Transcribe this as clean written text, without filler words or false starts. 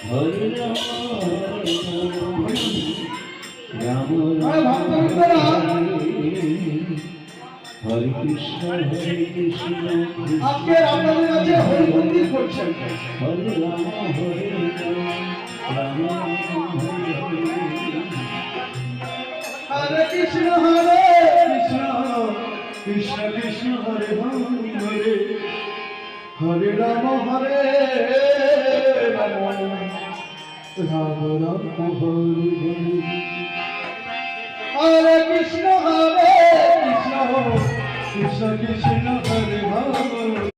হরে রাম রাম হরে কৃষ্ণ আজকে আপনাদের কাছে হরি মন্দির করছেন। হরে রাম রাম হরে কৃষ্ণ কৃষ্ণ কৃষ্ণ হরে হরে হরে রাম হরে রাম রাম রাম হরে হরে কৃষ্ণ কৃষ্ণ কৃষ্ণ কৃষ্ণ হরে হরে।